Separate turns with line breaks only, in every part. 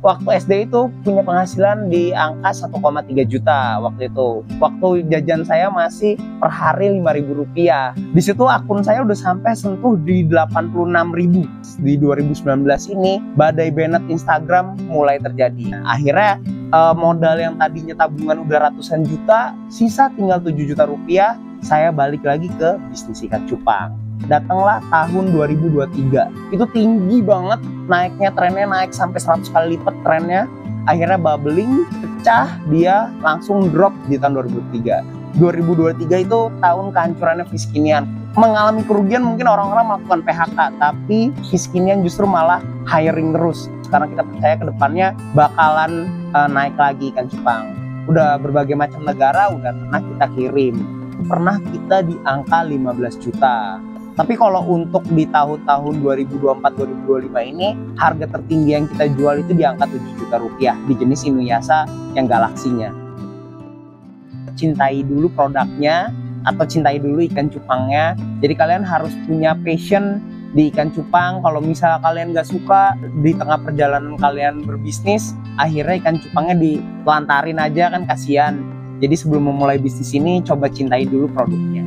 waktu SD itu punya penghasilan di angka 1,3 juta waktu itu. Waktu jajan saya masih per hari Rp5.000. Di situ akun saya udah sampai sentuh di 86.000. Di 2019 ini badai banned Instagram mulai terjadi. Akhirnya modal yang tadinya tabungan udah ratusan juta, sisa tinggal 7 juta rupiah, saya balik lagi ke bisnis ikan cupang. Datanglah tahun 2023, itu tinggi banget naiknya, trennya naik sampai 100 kali lipat trennya. Akhirnya bubbling, pecah, dia langsung drop di tahun 2023. 2023 itu tahun kehancurannya Fiskinian. Mengalami kerugian, mungkin orang-orang melakukan PHK, tapi Fiskinian justru malah hiring terus. Karena kita percaya ke depannya bakalan naik lagi ikan cupang. Udah berbagai macam negara udah pernah kita kirim. Pernah kita di angka 15 juta. Tapi kalau untuk di tahun-tahun 2024-2025 ini, harga tertinggi yang kita jual itu di angka 7 juta rupiah di jenis Inuyasha yang galaksinya. Cintai dulu produknya atau cintai dulu ikan cupangnya. Jadi kalian harus punya passion di ikan cupang. Kalau misalnya kalian gak suka di tengah perjalanan kalian berbisnis, akhirnya ikan cupangnya ditelantarin aja, kan kasihan. Jadi sebelum memulai bisnis ini, coba cintai dulu produknya.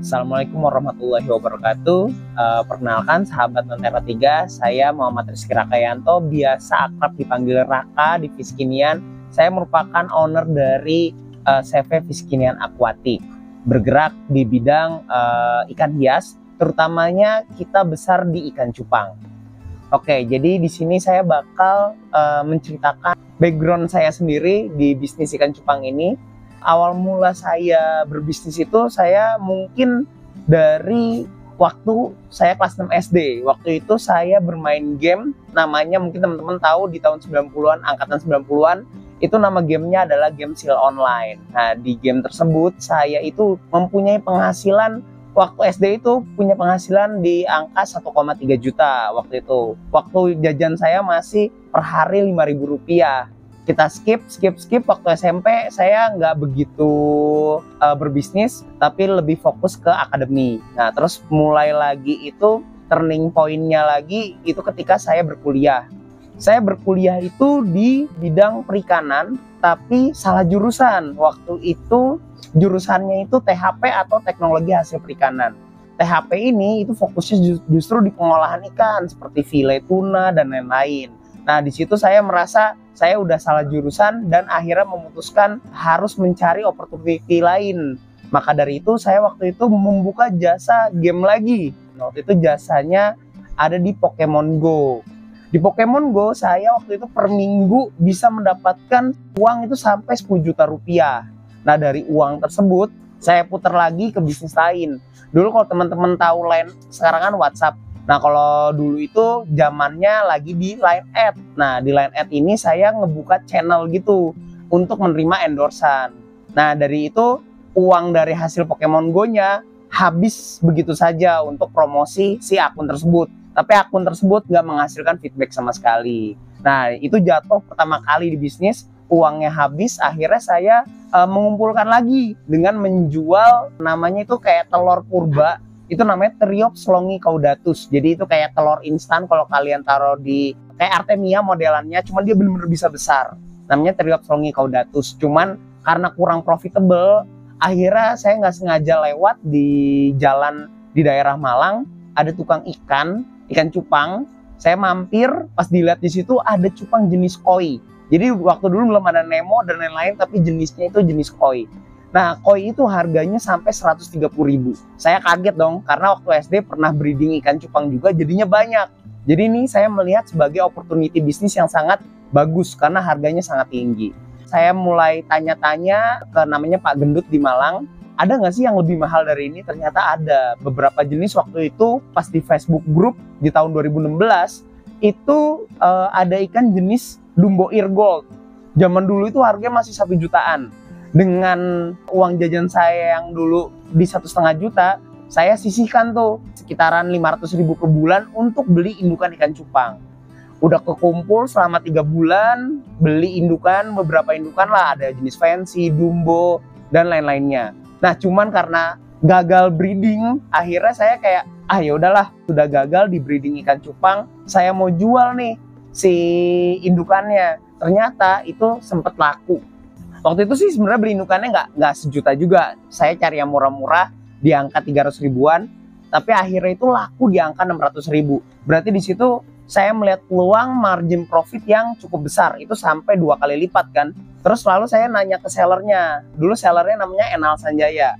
Assalamualaikum warahmatullahi wabarakatuh. Perkenalkan sahabat Nonterra 3, saya Muhammad Rizky Rakayanto, biasa akrab dipanggil Raka di Fiskinian. Saya merupakan owner dari CV Fiskinian Aquatic, bergerak di bidang ikan hias, terutamanya kita besar di ikan cupang. Oke, jadi di sini saya bakal menceritakan background saya sendiri di bisnis ikan cupang ini. Awal mula saya berbisnis itu saya mungkin dari waktu saya kelas 6 SD. Waktu itu saya bermain game, namanya mungkin teman-teman tahu di tahun 90-an, angkatan 90-an, itu nama gamenya adalah game Seal Online. Nah, di game tersebut saya itu mempunyai penghasilan, waktu SD itu punya penghasilan di angka 1,3 juta waktu itu. Waktu jajan saya masih per hari Rp5.000. Kita skip waktu SMP saya nggak begitu berbisnis, tapi lebih fokus ke akademi. Nah, terus mulai lagi itu turning point-nya lagi itu ketika saya berkuliah. Saya berkuliah itu di bidang perikanan, tapi salah jurusan. Waktu itu jurusannya itu THP atau teknologi hasil perikanan. THP ini itu fokusnya justru di pengolahan ikan seperti file tuna dan lain-lain. Nah, di situ saya merasa saya udah salah jurusan dan akhirnya memutuskan harus mencari opportunity lain. Maka dari itu saya waktu itu membuka jasa game lagi. Waktu itu jasanya ada di Pokemon Go. Di Pokemon Go saya waktu itu per minggu bisa mendapatkan uang itu sampai 10 juta rupiah. Nah, dari uang tersebut saya putar lagi ke bisnis lain. Dulu kalau teman-teman tahu Line, sekarang kan WhatsApp. Nah, kalau dulu itu zamannya lagi di Line Ad. Nah, di Line Ad ini saya ngebuka channel gitu untuk menerima endorsan. Nah, dari itu uang dari hasil Pokemon Go-nya habis begitu saja untuk promosi si akun tersebut. Tapi akun tersebut nggak menghasilkan feedback sama sekali. Nah, itu jatuh pertama kali di bisnis, uangnya habis. Akhirnya saya mengumpulkan lagi dengan menjual, namanya itu kayak telur purba. Itu namanya Triops longicaudatus. Jadi itu kayak telur instan kalau kalian taruh di kayak Artemia modelannya, cuman dia benar-benar bisa besar. Namanya Triops longicaudatus. Cuman karena kurang profitable, akhirnya saya nggak sengaja lewat di jalan di daerah Malang, ada tukang ikan cupang. Saya mampir, pas dilihat di situ ada cupang jenis koi. Jadi waktu dulu belum ada Nemo dan lain-lain, tapi jenisnya itu jenis koi. Nah, koi itu harganya sampai 130.000. Saya kaget dong, karena waktu SD pernah breeding ikan cupang juga, jadinya banyak. Jadi ini saya melihat sebagai opportunity bisnis yang sangat bagus, karena harganya sangat tinggi. Saya mulai tanya-tanya ke namanya Pak Gendut di Malang, ada nggak sih yang lebih mahal dari ini? Ternyata ada beberapa jenis. Waktu itu pas di Facebook group di tahun 2016, itu ada ikan jenis Dumbo Ear Gold. Zaman dulu itu harganya masih 1 jutaan. Dengan uang jajan saya yang dulu di 1,5 juta, saya sisihkan tuh sekitaran 500.000 per bulan untuk beli indukan ikan cupang. Udah kekumpul selama 3 bulan, beli indukan, beberapa indukan lah, ada jenis fancy, Dumbo, dan lain-lainnya. Nah, cuman karena gagal breeding, akhirnya saya kayak, ya udahlah, sudah gagal di breeding ikan cupang, saya mau jual nih si indukannya. Ternyata itu sempet laku. Waktu itu sih sebenarnya beli indukannya nggak sejuta juga. Saya cari yang murah-murah di angka 300 ribuan, tapi akhirnya itu laku di angka 600 ribu. Berarti di situ saya melihat peluang margin profit yang cukup besar, itu sampai 2 kali lipat kan. Terus lalu saya nanya ke sellernya, dulu sellernya namanya Enal Sanjaya.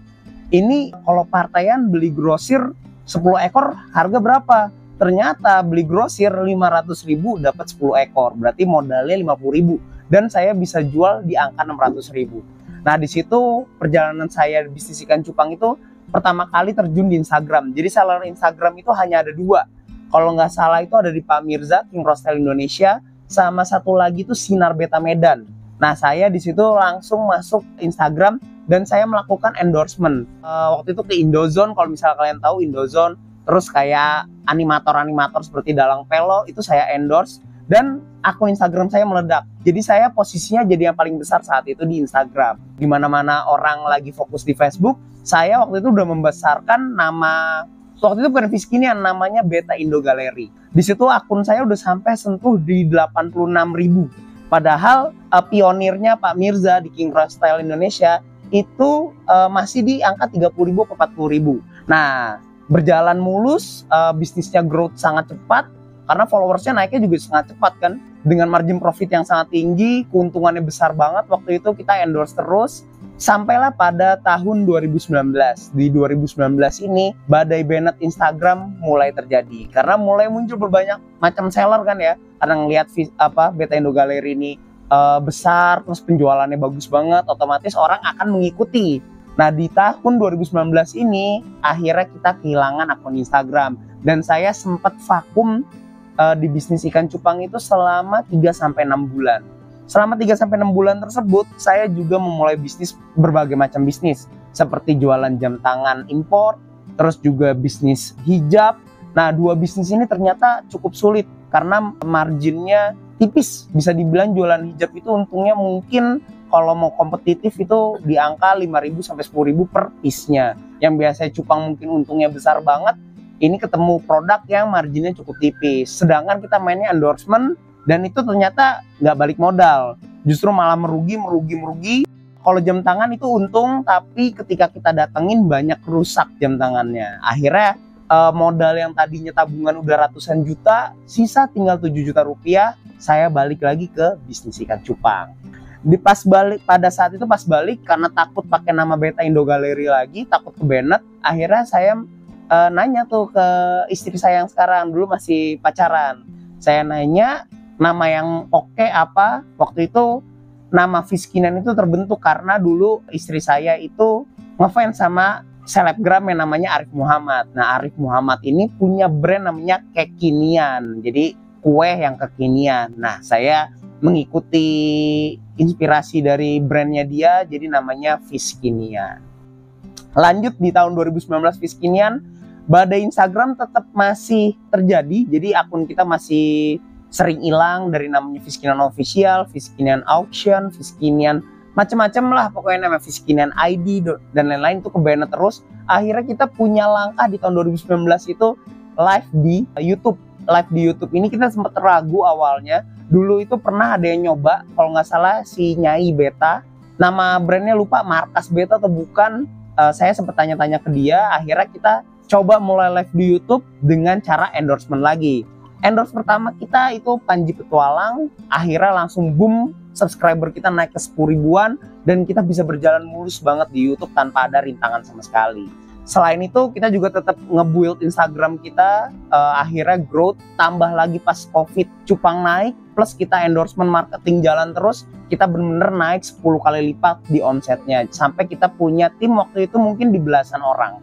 Ini kalau partaian beli grosir 10 ekor harga berapa? Ternyata beli grosir 500 ribu dapat 10 ekor, berarti modalnya 50 ribu. Dan saya bisa jual di angka 600 ribu. Nah di situ perjalanan saya bisnis ikan cupang itu pertama kali terjun di Instagram. Jadi seller Instagram itu hanya ada 2. Kalau nggak salah itu ada di Pak Mirza, King Rostel Indonesia, sama satu lagi itu Sinar Beta Medan. Nah saya di situ langsung masuk Instagram dan saya melakukan endorsement. Waktu itu ke Indozone, kalau misalnya kalian tahu Indozone, terus kayak animator-animator seperti Dalang Pelo itu saya endorse dan akun Instagram saya meledak. Jadi saya posisinya jadi yang paling besar saat itu di Instagram. Di mana-mana orang lagi fokus di Facebook, saya waktu itu udah membesarkan nama. Waktu itu bukan Fiskinian, namanya Beta Indo Gallery. Di situ akun saya udah sampai sentuh di 86 ribu. Padahal pionirnya Pak Mirza di King Rostel Indonesia itu masih di angka 30 ribu ke 40 ribu. Nah, berjalan mulus, bisnisnya growth sangat cepat, karena followersnya naiknya juga sangat cepat kan. Dengan margin profit yang sangat tinggi, keuntungannya besar banget. Waktu itu kita endorse terus. Sampailah pada tahun 2019. Di 2019 ini badai Bennett Instagram mulai terjadi karena mulai muncul berbanyak macam seller kan ya. Karena ngelihat Beta Indo Gallery ini besar, terus penjualannya bagus banget, otomatis orang akan mengikuti. Nah di tahun 2019 ini akhirnya kita kehilangan akun Instagram dan saya sempat vakum di bisnis ikan cupang itu selama 3-6 bulan. Selama 3-6 bulan tersebut, saya juga memulai bisnis, berbagai macam bisnis. Seperti jualan jam tangan impor, terus juga bisnis hijab. Nah, 2 bisnis ini ternyata cukup sulit karena marginnya tipis. Bisa dibilang jualan hijab itu untungnya mungkin kalau mau kompetitif itu di angka 5.000 sampai 10.000 per piece-nya. Yang biasanya cupang mungkin untungnya besar banget, ini ketemu produk yang marginnya cukup tipis. Sedangkan kita mainnya endorsement, dan itu ternyata nggak balik modal, justru malah merugi. Kalau jam tangan itu untung, tapi ketika kita datengin banyak rusak jam tangannya. Akhirnya modal yang tadinya tabungan udah ratusan juta, sisa tinggal 7 juta rupiah, saya balik lagi ke bisnis ikan cupang. Pada saat itu pas balik, karena takut pakai nama Beta Indo Gallery lagi, takut ke Bennett, akhirnya saya nanya tuh ke istri saya yang sekarang, dulu masih pacaran. Saya nanya, nama yang oke apa? Waktu itu nama Fiskinian itu terbentuk karena dulu istri saya itu ngefans sama selebgram yang namanya Arif Muhammad. Nah, Arif Muhammad ini punya brand namanya Kekinian, jadi kue yang kekinian. Nah, saya mengikuti inspirasi dari brandnya dia, jadi namanya Fiskinian. Lanjut di tahun 2019 Fiskinian, badai Instagram tetap masih terjadi, jadi akun kita masih sering hilang dari namanya Fiskinian Official, Fiskinian Auction, Fiskinian macam-macam lah pokoknya nama Fiskinian ID dan lain-lain itu ke Bennett terus. Akhirnya kita punya langkah di tahun 2019 itu live di YouTube. Live di YouTube ini kita sempat ragu awalnya. Dulu itu pernah ada yang nyoba, kalau nggak salah si Nyai Beta, nama brandnya lupa, Markas Beta atau bukan. Saya sempat tanya-tanya ke dia. Akhirnya kita coba mulai live di YouTube dengan cara endorsement lagi. Endorse pertama kita itu Panji Petualang, akhirnya langsung boom, subscriber kita naik ke 10 ribuan dan kita bisa berjalan mulus banget di YouTube tanpa ada rintangan sama sekali. Selain itu kita juga tetap nge-build Instagram kita, akhirnya growth, tambah lagi pas Covid cupang naik, plus kita endorsement marketing jalan terus, kita bener-bener naik 10 kali lipat di omsetnya, sampai kita punya tim waktu itu mungkin di belasan orang.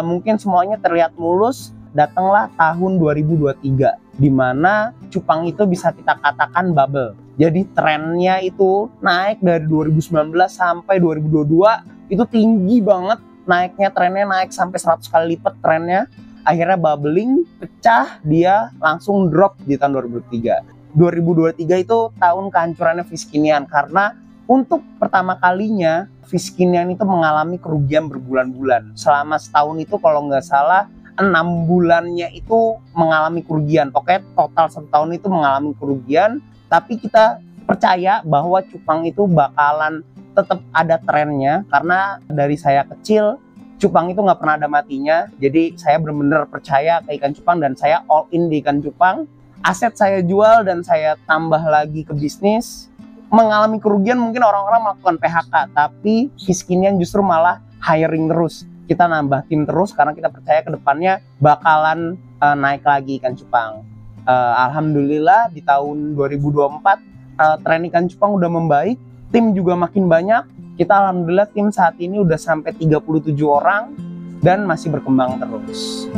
Mungkin semuanya terlihat mulus, datanglah tahun 2023 di mana cupang itu bisa kita katakan bubble. Jadi trennya itu naik dari 2019 sampai 2022 itu tinggi banget naiknya, trennya naik sampai 100 kali lipat trennya. Akhirnya bubbling, pecah, dia langsung drop di tahun 2023. 2023 itu tahun kehancurannya Fiskinian karena untuk pertama kalinya Fiskinian itu mengalami kerugian berbulan-bulan. Selama setahun itu kalau nggak salah 6 bulannya itu mengalami kerugian. Pokoknya total 1 tahun itu mengalami kerugian. Tapi kita percaya bahwa cupang itu bakalan tetap ada trennya. Karena dari saya kecil cupang itu nggak pernah ada matinya. Jadi saya benar-benar percaya ke ikan cupang dan saya all in di ikan cupang. Aset saya jual dan saya tambah lagi ke bisnis. Mengalami kerugian mungkin orang-orang melakukan PHK, tapi Fiskinian justru malah hiring terus. Kita nambah tim terus karena kita percaya ke depannya bakalan naik lagi ikan cupang. Alhamdulillah di tahun 2024 tren ikan cupang udah membaik, tim juga makin banyak. Kita alhamdulillah tim saat ini udah sampai 37 orang dan masih berkembang terus.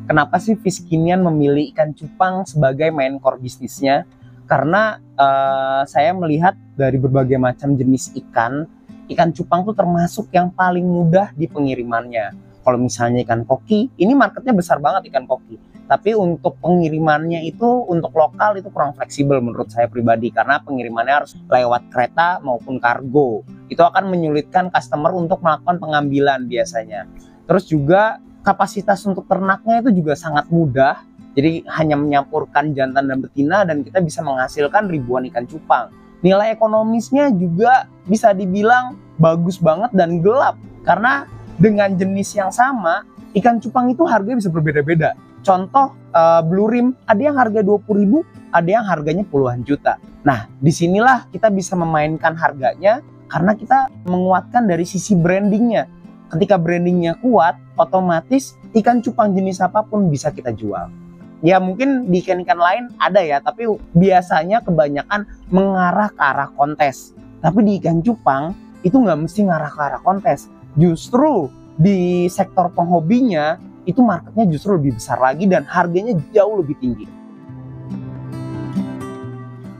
Kenapa sih Fiskinian memilih ikan cupang sebagai main core bisnisnya? Karena saya melihat dari berbagai macam jenis ikan cupang tuh termasuk yang paling mudah di pengirimannya. Kalau misalnya ikan koki, ini marketnya besar banget ikan koki. Tapi untuk pengirimannya itu untuk lokal itu kurang fleksibel menurut saya pribadi. Karena pengirimannya harus lewat kereta maupun kargo. Itu akan menyulitkan customer untuk melakukan pengambilan biasanya. Terus juga kapasitas untuk ternaknya itu juga sangat mudah. Jadi hanya menyampurkan jantan dan betina dan kita bisa menghasilkan ribuan ikan cupang. Nilai ekonomisnya juga bisa dibilang bagus banget dan gelap. Karena dengan jenis yang sama, ikan cupang itu harganya bisa berbeda-beda. Contoh blue rim, ada yang harga 20.000, ada yang harganya puluhan juta. Nah, disinilah kita bisa memainkan harganya karena kita menguatkan dari sisi brandingnya. Ketika brandingnya kuat, otomatis ikan cupang jenis apapun bisa kita jual. Ya mungkin di ikan-ikan lain ada ya, tapi biasanya kebanyakan mengarah ke arah kontes. Tapi di ikan cupang itu nggak mesti ngarah ke arah kontes. Justru di sektor penghobinya itu marketnya justru lebih besar lagi dan harganya jauh lebih tinggi.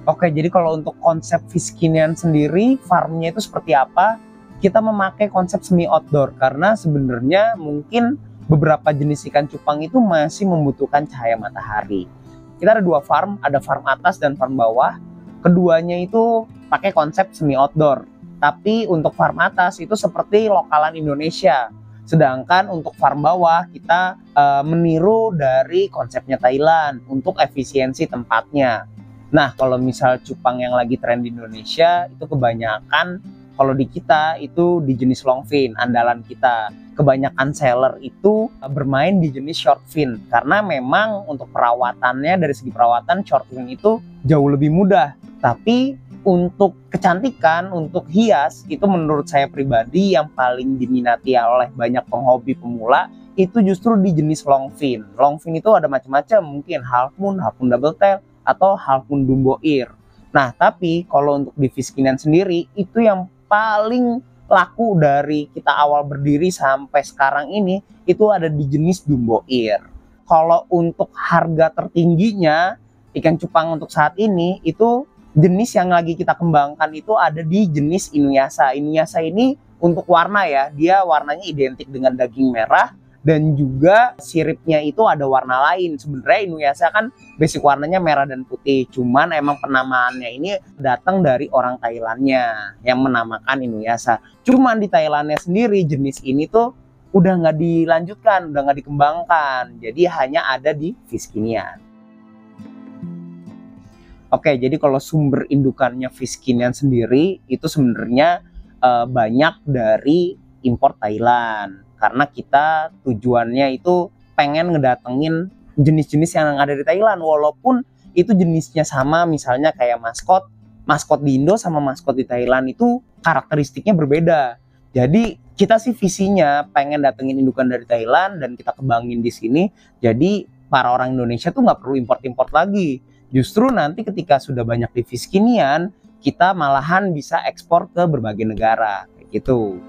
Oke, jadi kalau untuk konsep Fiskinian sendiri, farmnya itu seperti apa? Kita memakai konsep semi outdoor karena sebenarnya mungkin beberapa jenis ikan cupang itu masih membutuhkan cahaya matahari. Kita ada 2 farm, ada farm atas dan farm bawah. Keduanya itu pakai konsep semi outdoor. Tapi untuk farm atas itu seperti lokalan Indonesia. Sedangkan untuk farm bawah kita meniru dari konsepnya Thailand untuk efisiensi tempatnya. Nah, kalau misal cupang yang lagi tren di Indonesia itu kebanyakan kalau di kita itu di jenis long fin, andalan kita. Kebanyakan seller itu bermain di jenis short fin. Karena memang untuk perawatannya, dari segi perawatan short fin itu jauh lebih mudah. Tapi untuk kecantikan, untuk hias, itu menurut saya pribadi yang paling diminati oleh banyak penghobi pemula, itu justru di jenis long fin. Long fin itu ada macam-macam, mungkin half moon double tail, atau half moon dumbo ear. Nah, tapi kalau untuk di Fiskinian sendiri, itu yang paling laku dari kita awal berdiri sampai sekarang ini itu ada di jenis dumbo ear. Kalau untuk harga tertingginya ikan cupang untuk saat ini itu jenis yang lagi kita kembangkan itu ada di jenis Inuyasha. Inuyasha ini untuk warna ya, dia warnanya identik dengan daging merah dan juga siripnya itu ada warna lain. Sebenarnya Inuyasha kan basic warnanya merah dan putih, cuman emang penamaannya ini datang dari orang Thailandnya yang menamakan Inuyasha. Cuman di Thailandnya sendiri jenis ini tuh udah nggak dilanjutkan, udah nggak dikembangkan, jadi hanya ada di Fiskinian. Oke, jadi kalau sumber indukannya Fiskinian sendiri itu sebenarnya banyak dari impor Thailand. Karena kita tujuannya itu pengen ngedatengin jenis-jenis yang ada di Thailand. Walaupun itu jenisnya sama, misalnya kayak maskot di Indo sama maskot di Thailand itu karakteristiknya berbeda. Jadi kita sih visinya pengen datengin indukan dari Thailand dan kita kembangin di sini. Jadi para orang Indonesia tuh nggak perlu import-import lagi. Justru nanti ketika sudah banyak di Fiskinian, kita malahan bisa ekspor ke berbagai negara kayak gitu.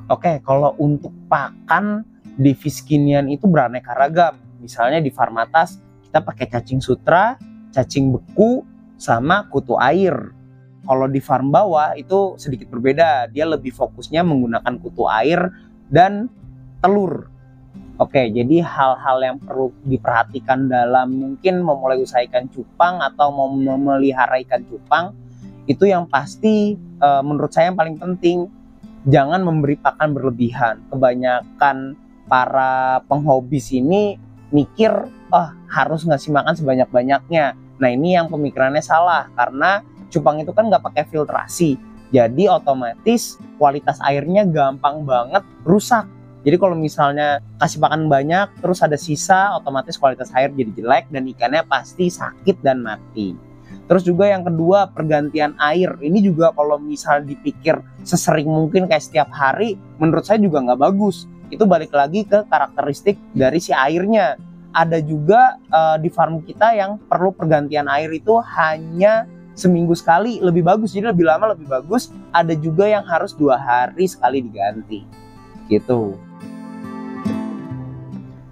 Oke, kalau untuk pakan di Fiskinian itu beraneka ragam. Misalnya di Farmatas kita pakai cacing sutra, cacing beku, sama kutu air. Kalau di farm bawah itu sedikit berbeda. Dia lebih fokusnya menggunakan kutu air dan telur. Oke, jadi hal-hal yang perlu diperhatikan dalam mungkin memulai usaha ikan cupang atau mau memelihara ikan cupang, itu yang pasti menurut saya yang paling penting, jangan memberi pakan berlebihan. Kebanyakan para penghobi sini mikir, harus ngasih makan sebanyak-banyaknya. Nah ini yang pemikirannya salah, karena cupang itu kan nggak pakai filtrasi. Jadi otomatis kualitas airnya gampang banget rusak. Jadi kalau misalnya kasih makan banyak, terus ada sisa, otomatis kualitas air jadi jelek dan ikannya pasti sakit dan mati. Terus juga yang kedua, pergantian air. Ini juga kalau misal dipikir sesering mungkin kayak setiap hari, menurut saya juga nggak bagus. Itu balik lagi ke karakteristik dari si airnya. Ada juga di farm kita yang perlu pergantian air itu hanya seminggu sekali, lebih bagus. Jadi lebih lama lebih bagus. Ada juga yang harus 2 hari sekali diganti. Gitu.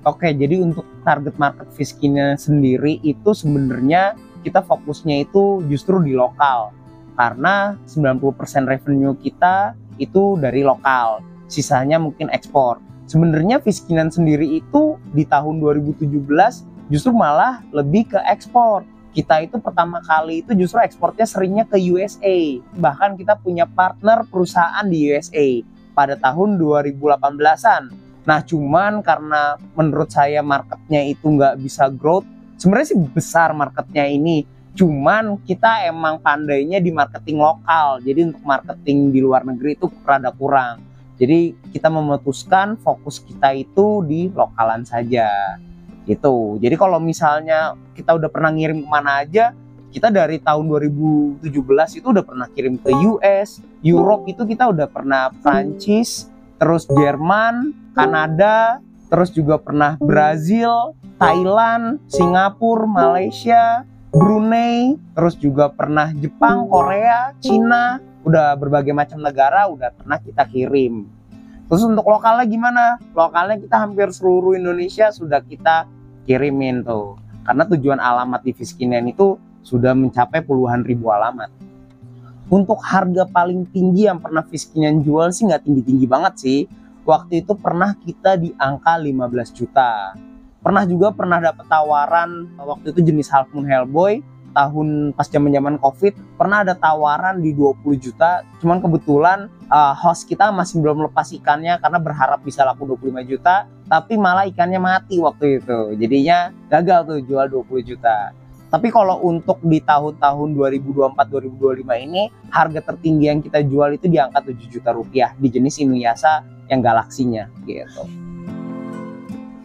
Oke, jadi untuk target market Fiskinian sendiri itu sebenarnya kita fokusnya itu justru di lokal, karena 90% revenue kita itu dari lokal, sisanya mungkin ekspor. Sebenarnya Fiskinian sendiri itu di tahun 2017 justru malah lebih ke ekspor. Kita itu pertama kali itu justru ekspornya seringnya ke USA, bahkan kita punya partner perusahaan di USA pada tahun 2018-an. Nah cuman karena menurut saya marketnya itu nggak bisa growth. Sebenarnya sih besar marketnya ini, cuman kita emang pandainya di marketing lokal. Jadi untuk marketing di luar negeri itu rada kurang. Jadi kita memutuskan fokus kita itu di lokalan saja. Gitu. Jadi kalau misalnya kita udah pernah ngirim kemana aja, kita dari tahun 2017 itu udah pernah kirim ke US, Europe itu kita udah pernah Prancis, terus Jerman, Kanada, terus juga pernah Brazil, Thailand, Singapura, Malaysia, Brunei, terus juga pernah Jepang, Korea, Cina, udah berbagai macam negara udah pernah kita kirim. Terus untuk lokalnya gimana? Lokalnya kita hampir seluruh Indonesia sudah kita kirimin tuh. Karena tujuan alamat di Fiskinian itu sudah mencapai puluhan ribu alamat. Untuk harga paling tinggi yang pernah Fiskinian jual sih nggak tinggi-tinggi banget sih. Waktu itu pernah kita di angka 15 juta. Pernah dapat tawaran waktu itu jenis Half Moon Hellboy tahun pas zaman Covid, pernah ada tawaran di 20 juta. Cuman kebetulan host kita masih belum lepas ikannya karena berharap bisa laku 25 juta, tapi malah ikannya mati waktu itu. Jadinya gagal tuh jual 20 juta. Tapi kalau untuk di tahun-tahun 2024-2025 ini, harga tertinggi yang kita jual itu di angka 7 juta rupiah di jenis Inuyasha yang galaksinya gitu.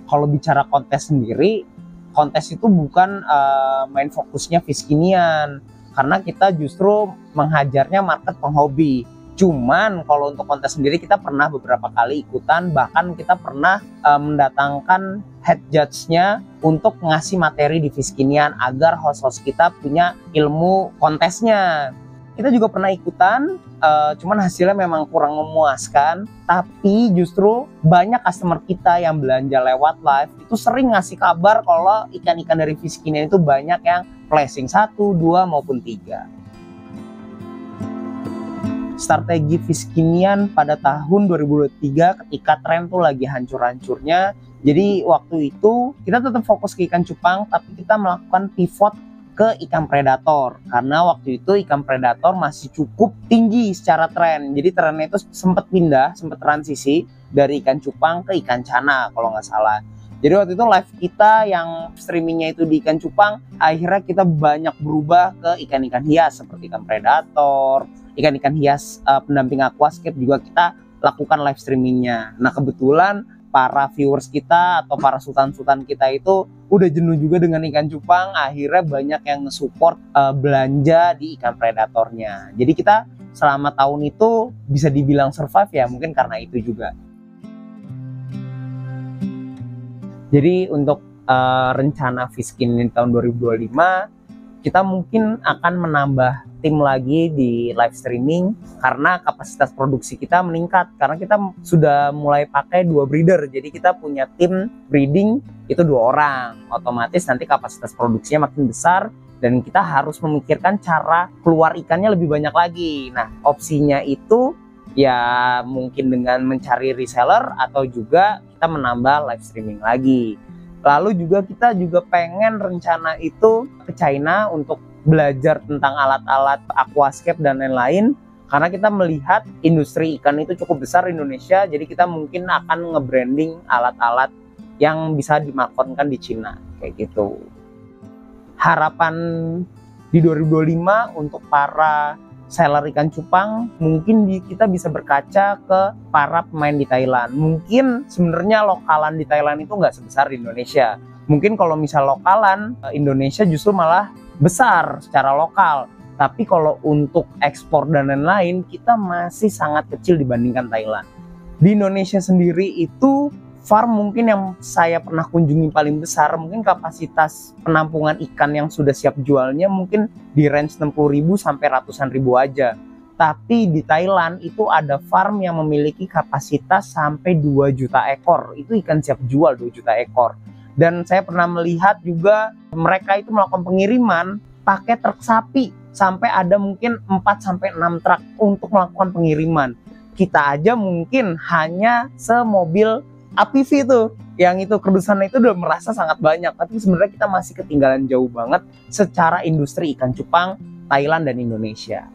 Kalau bicara kontes sendiri, kontes itu bukan main fokusnya Fiskinian, karena kita justru menghajarnya market penghobi. Cuman kalau untuk kontes sendiri kita pernah beberapa kali ikutan, bahkan kita pernah mendatangkan head judge-nya untuk ngasih materi di Fiskinian agar host-host kita punya ilmu kontesnya. Kita juga pernah ikutan, cuman hasilnya memang kurang memuaskan. Tapi justru banyak customer kita yang belanja lewat live itu sering ngasih kabar kalau ikan-ikan dari Fiskinian itu banyak yang flashing 1, 2 maupun 3. Strategi Fiskinian pada tahun 2023 ketika tren tuh lagi hancur-hancurnya. Jadi waktu itu kita tetap fokus ke ikan cupang, tapi kita melakukan pivot ke ikan predator, karena waktu itu ikan predator masih cukup tinggi secara tren. Jadi trennya itu sempat transisi dari ikan cupang ke ikan cana kalau nggak salah. Jadi waktu itu live kita yang streamingnya itu di ikan cupang, akhirnya kita banyak berubah ke ikan-ikan hias seperti ikan predator, ikan-ikan hias pendamping aquascape juga kita lakukan live streamingnya. Nah kebetulan para viewers kita atau para sultan-sultan kita itu udah jenuh juga dengan ikan cupang, akhirnya banyak yang nge-support belanja di ikan predatornya. Jadi kita selama tahun itu bisa dibilang survive ya, mungkin karena itu juga. Jadi untuk rencana Fishkin di tahun 2025, kita mungkin akan menambah tim lagi di live streaming karena kapasitas produksi kita meningkat, karena kita sudah mulai pakai 2 breeder. Jadi kita punya tim breeding itu 2 orang, otomatis nanti kapasitas produksinya makin besar dan kita harus memikirkan cara keluar ikannya lebih banyak lagi. Nah, opsinya itu ya mungkin dengan mencari reseller atau juga kita menambah live streaming lagi. Lalu juga kita juga pengen rencana itu ke China untuk belajar tentang alat-alat aquascape dan lain-lain, karena kita melihat industri ikan itu cukup besar di Indonesia. Jadi kita mungkin akan nge-branding alat-alat yang bisa dimarketkan di Cina kayak gitu. Harapan di 2025 untuk para seller ikan cupang, mungkin kita bisa berkaca ke para pemain di Thailand. Mungkin sebenarnya lokalan di Thailand itu nggak sebesar di Indonesia. Mungkin kalau misal lokalan, Indonesia justru malah besar secara lokal. Tapi kalau untuk ekspor dan lain-lain, kita masih sangat kecil dibandingkan Thailand. Di Indonesia sendiri itu farm mungkin yang saya pernah kunjungi paling besar, mungkin kapasitas penampungan ikan yang sudah siap jualnya mungkin di range 60.000 sampai ratusan ribu aja. Tapi di Thailand itu ada farm yang memiliki kapasitas sampai 2 juta ekor. Itu ikan siap jual 2 juta ekor. Dan saya pernah melihat juga mereka itu melakukan pengiriman pakai truk sapi. Sampai ada mungkin 4 sampai 6 truk untuk melakukan pengiriman. Kita aja mungkin hanya semobil APV itu, yang itu kerdusannya itu udah merasa sangat banyak, tapi sebenarnya kita masih ketinggalan jauh banget secara industri ikan cupang Thailand dan Indonesia.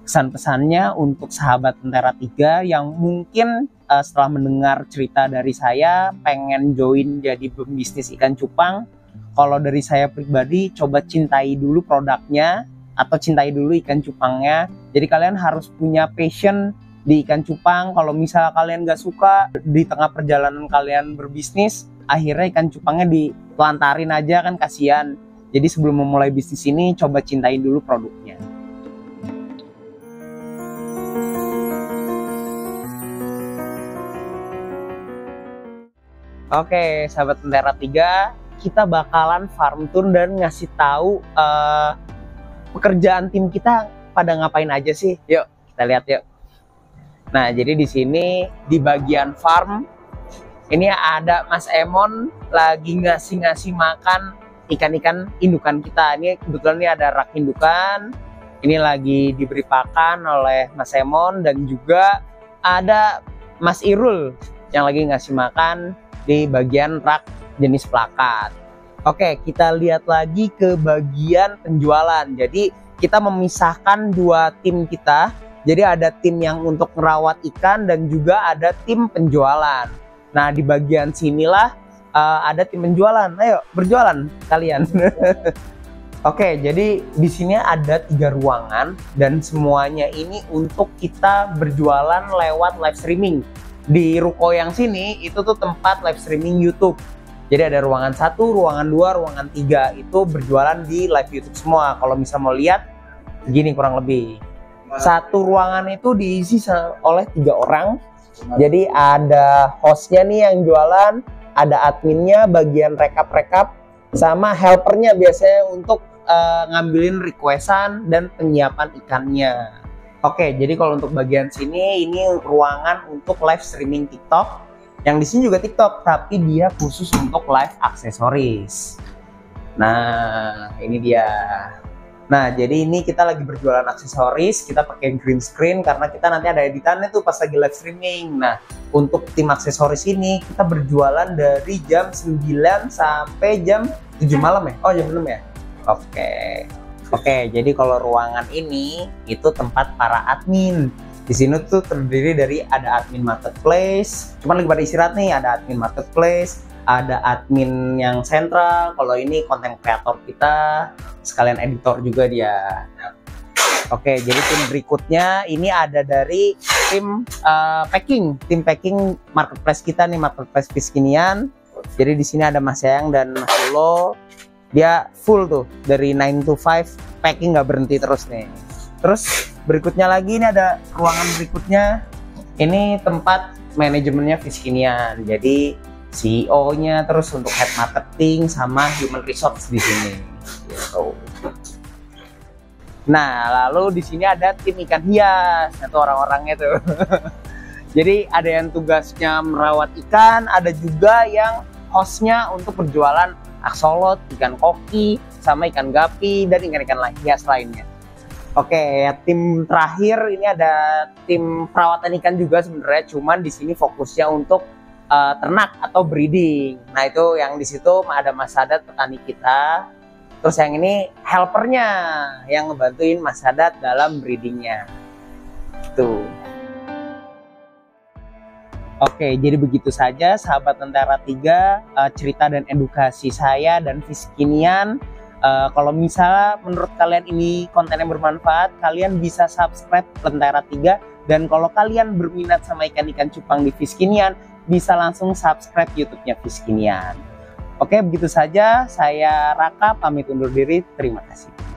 Pesan-pesannya untuk sahabat Tentera 3 yang mungkin setelah mendengar cerita dari saya pengen join jadi pembisnis ikan cupang, kalau dari saya pribadi coba cintai dulu produknya atau cintai dulu ikan cupangnya. Jadi kalian harus punya passion di ikan cupang. Kalau misal kalian gak suka di tengah perjalanan kalian berbisnis, akhirnya ikan cupangnya ditelantarin aja, kan kasihan. Jadi sebelum memulai bisnis ini, coba cintain dulu produknya. Oke, sahabat Tentera 3, kita bakalan farm tour dan ngasih tahu pekerjaan tim kita pada ngapain aja sih. Yuk, kita lihat yuk. Nah, jadi di sini di bagian farm ini ada Mas Emon lagi ngasih makan ikan-ikan indukan kita. Ini kebetulan ini ada rak indukan. Ini lagi diberi pakan oleh Mas Emon, dan juga ada Mas Irul yang lagi ngasih makan di bagian rak jenis plakat. Oke, kita lihat lagi ke bagian penjualan. Jadi kita memisahkan 2 tim kita. Jadi ada tim yang untuk merawat ikan dan juga ada tim penjualan. Nah, di bagian sinilah ada tim penjualan. Ayo berjualan kalian. Oke, jadi di sini ada 3 ruangan dan semuanya ini untuk kita berjualan lewat live streaming. Di ruko yang sini itu tuh tempat live streaming YouTube. Jadi ada ruangan 1, ruangan 2, ruangan 3 itu berjualan di live YouTube semua. Kalau misal mau lihat gini kurang lebih. Satu ruangan itu diisi oleh 3 orang. Jadi ada hostnya nih yang jualan, ada adminnya bagian rekap-rekap, sama helpernya biasanya untuk ngambilin requestan dan penyiapan ikannya. Oke, jadi kalau untuk bagian sini ini ruangan untuk live streaming TikTok. Yang di sini juga TikTok, tapi dia khusus untuk live aksesoris. Nah, ini dia. Nah, jadi ini kita lagi berjualan aksesoris, kita pakai green screen karena kita nanti ada editannya tuh pas lagi live streaming. Nah, untuk tim aksesoris ini kita berjualan dari jam 9 sampai jam 7 malam ya? Oh, jam 6 ya? Oke, jadi kalau ruangan ini itu tempat para admin. Di sini tuh terdiri dari ada admin marketplace, cuman lagi pada istirahat nih, ada admin marketplace, ada admin yang sentral. Kalau ini konten kreator kita, sekalian editor juga dia. Oke, jadi tim berikutnya ini ada dari tim tim packing marketplace kita nih, marketplace Fishkinian. Jadi di sini ada Mas Sayang dan Mas Ulo. Dia full tuh dari 9 to 5 packing, nggak berhenti terus nih. Terus berikutnya lagi ini ada ruangan berikutnya. Ini tempat manajemennya Fishkinian. Jadi CEO-nya, terus untuk head marketing sama human resource di sini. Gitu. Nah, lalu di sini ada tim ikan hias, itu orang-orangnya tuh. Jadi ada yang tugasnya merawat ikan, ada juga yang hostnya untuk berjualan aksolot, ikan koki, sama ikan gapi, dan ikan-ikan hias lainnya. Oke, tim terakhir ini ada tim perawatan ikan juga sebenarnya, cuman di sini fokusnya untuk ternak atau breeding. Nah itu yang di situ ada Mas Sadat petani kita, terus yang ini helpernya yang ngebantuin Mas Sadat dalam breedingnya. Tuh. Oke, jadi begitu saja sahabat Lentera 3 cerita dan edukasi saya dan Fiskinian. Kalau misalnya menurut kalian ini konten yang bermanfaat, kalian bisa subscribe Lentera 3, dan kalau kalian berminat sama ikan-ikan cupang di Fiskinian, bisa langsung subscribe YouTube-nya Fiskinian. Oke, begitu saja. Saya Raka pamit undur diri. Terima kasih.